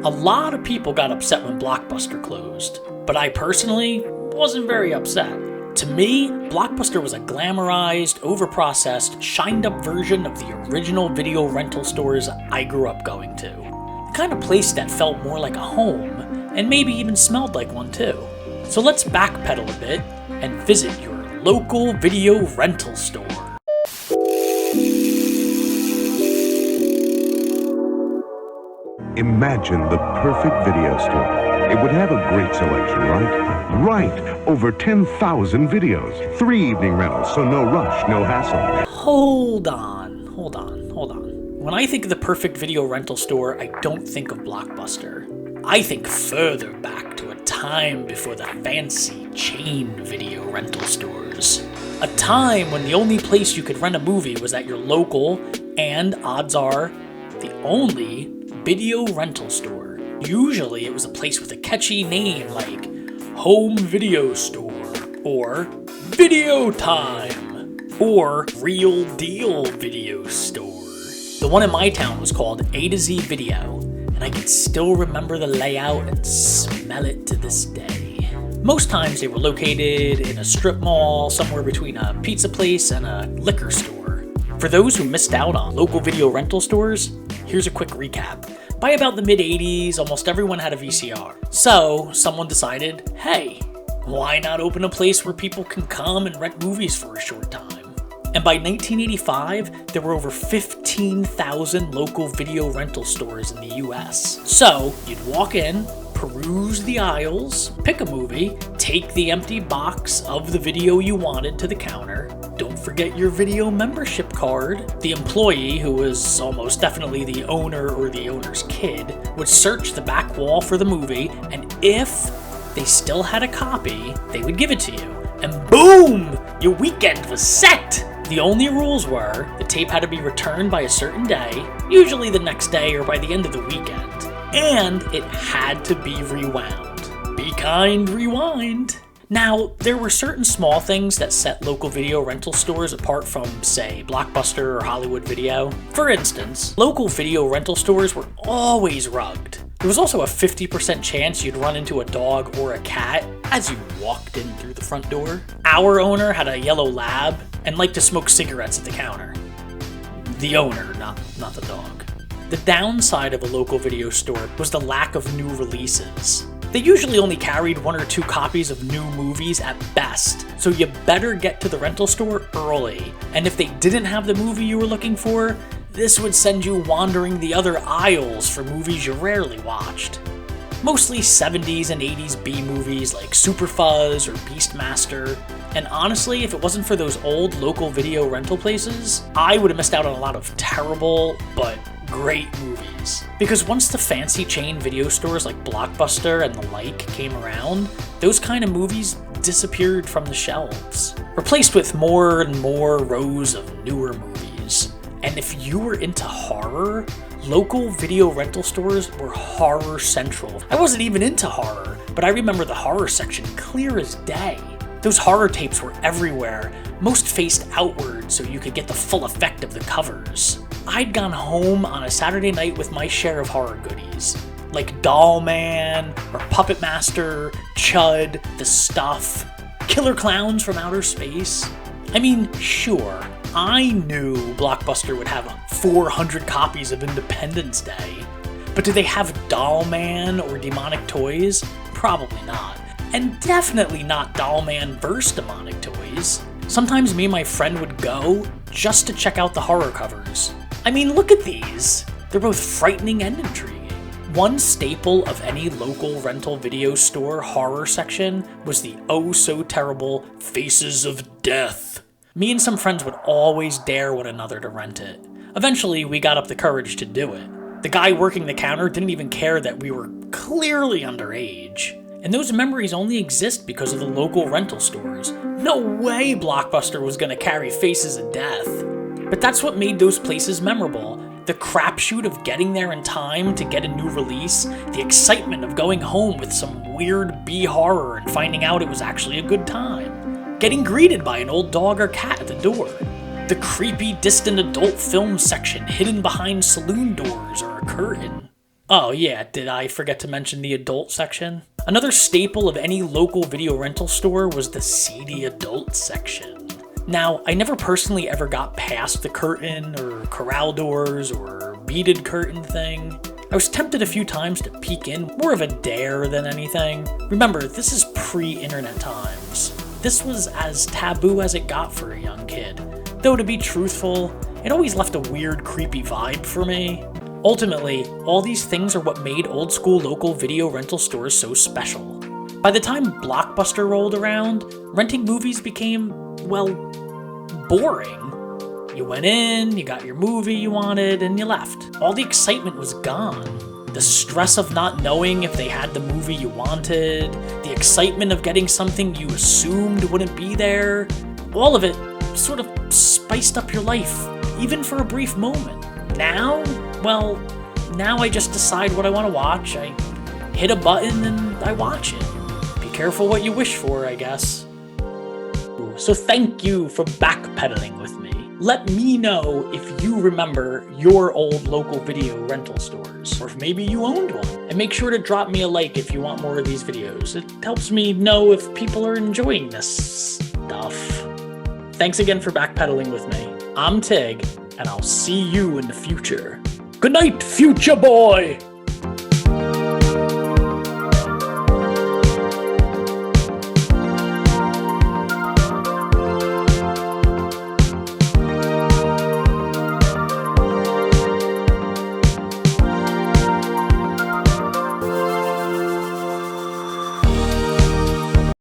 A lot of people got upset when Blockbuster closed, but I personally wasn't very upset. To me, Blockbuster was a glamorized, overprocessed, shined-up version of the original video rental stores I grew up going to. The kind of place that felt more like a home, and maybe even smelled like one too. So let's backpedal a bit and visit your local video rental store. Imagine the perfect video store. It would have a great selection, right? Right! Over 10,000 videos. 3 evening rentals, so no rush, no hassle. Hold on. When I think of the perfect video rental store, I don't think of Blockbuster. I think further back to a time before the fancy chain video rental stores. A time when the only place you could rent a movie was at your local, and odds are, the only video rental store. Usually it was a place with a catchy name like Home Video Store, or Video Time, or Real Deal Video Store. The one in my town was called A to Z Video, and I can still remember the layout and smell it to this day. Most times they were located in a strip mall, somewhere between a pizza place and a liquor store. For those who missed out on local video rental stores, here's a quick recap. By about the mid-80s, almost everyone had a VCR. So, someone decided, hey, why not open a place where people can come and rent movies for a short time? And by 1985, there were over 15,000 local video rental stores in the US. So, you'd walk in, peruse the aisles, pick a movie, take the empty box of the video you wanted to the counter. Don't forget your video membership card. The employee, who was almost definitely the owner or the owner's kid, would search the back wall for the movie, and if they still had a copy, they would give it to you. And boom! Your weekend was set! The only rules were the tape had to be returned by a certain day, usually the next day or by the end of the weekend, and it had to be rewound. Be kind, rewind. Now, there were certain small things that set local video rental stores apart from, say, Blockbuster or Hollywood Video. For instance, local video rental stores were always rugged. There was also a 50% chance you'd run into a dog or a cat as you walked in through the front door. Our owner had a yellow lab and liked to smoke cigarettes at the counter. The owner, not the dog. The downside of a local video store was the lack of new releases. They usually only carried 1 or 2 copies of new movies at best, so you better get to the rental store early. And if they didn't have the movie you were looking for, this would send you wandering the other aisles for movies you rarely watched. Mostly 70s and 80s B movies like Super Fuzz or Beastmaster. And honestly, if it wasn't for those old local video rental places, I would have missed out on a lot of terrible, but great movies. Because once the fancy chain video stores like Blockbuster and the like came around, those kind of movies disappeared from the shelves, replaced with more and more rows of newer movies. And if you were into horror, local video rental stores were horror central. I wasn't even into horror, but I remember the horror section clear as day. Those horror tapes were everywhere, most faced outward so you could get the full effect of the covers. I'd gone home on a Saturday night with my share of horror goodies, like Doll Man, or Puppet Master, Chud, The Stuff, Killer Clowns from Outer Space. I mean, sure, I knew Blockbuster would have 400 copies of Independence Day, but do they have Doll Man or Demonic Toys? Probably not. And definitely not Doll Man vs. Demonic Toys. Sometimes me and my friend would go just to check out the horror covers. I mean, look at these. They're both frightening and intriguing. One staple of any local rental video store horror section was the oh-so-terrible Faces of Death. Me and some friends would always dare one another to rent it. Eventually, we got up the courage to do it. The guy working the counter didn't even care that we were clearly underage. And those memories only exist because of the local rental stores. No way Blockbuster was gonna carry Faces of Death. But that's what made those places memorable. The crapshoot of getting there in time to get a new release, the excitement of going home with some weird B horror and finding out it was actually a good time, getting greeted by an old dog or cat at the door, the creepy distant adult film section hidden behind saloon doors or a curtain. Oh yeah, did I forget to mention the adult section? Another staple of any local video rental store was the seedy adult section. Now, I never personally ever got past the curtain or corral doors or beaded curtain thing. I was tempted a few times to peek in, more of a dare than anything. Remember, this is pre-internet times. This was as taboo as it got for a young kid. Though to be truthful, it always left a weird, creepy vibe for me. Ultimately, all these things are what made old school local video rental stores so special. By the time Blockbuster rolled around, renting movies became, well, boring. You went in, you got your movie you wanted, and you left. All the excitement was gone. The stress of not knowing if they had the movie you wanted, the excitement of getting something you assumed wouldn't be there, all of it sort of spiced up your life, even for a brief moment. Now, well, now I just decide what I want to watch, I hit a button and I watch it. Be careful what you wish for, I guess. So thank you for backpedaling with me. Let me know if you remember your old local video rental stores, or if maybe you owned one. And make sure to drop me a like if you want more of these videos. It helps me know if people are enjoying this stuff. Thanks again for backpedaling with me. I'm Tig, and I'll see you in the future. Good night, future boy!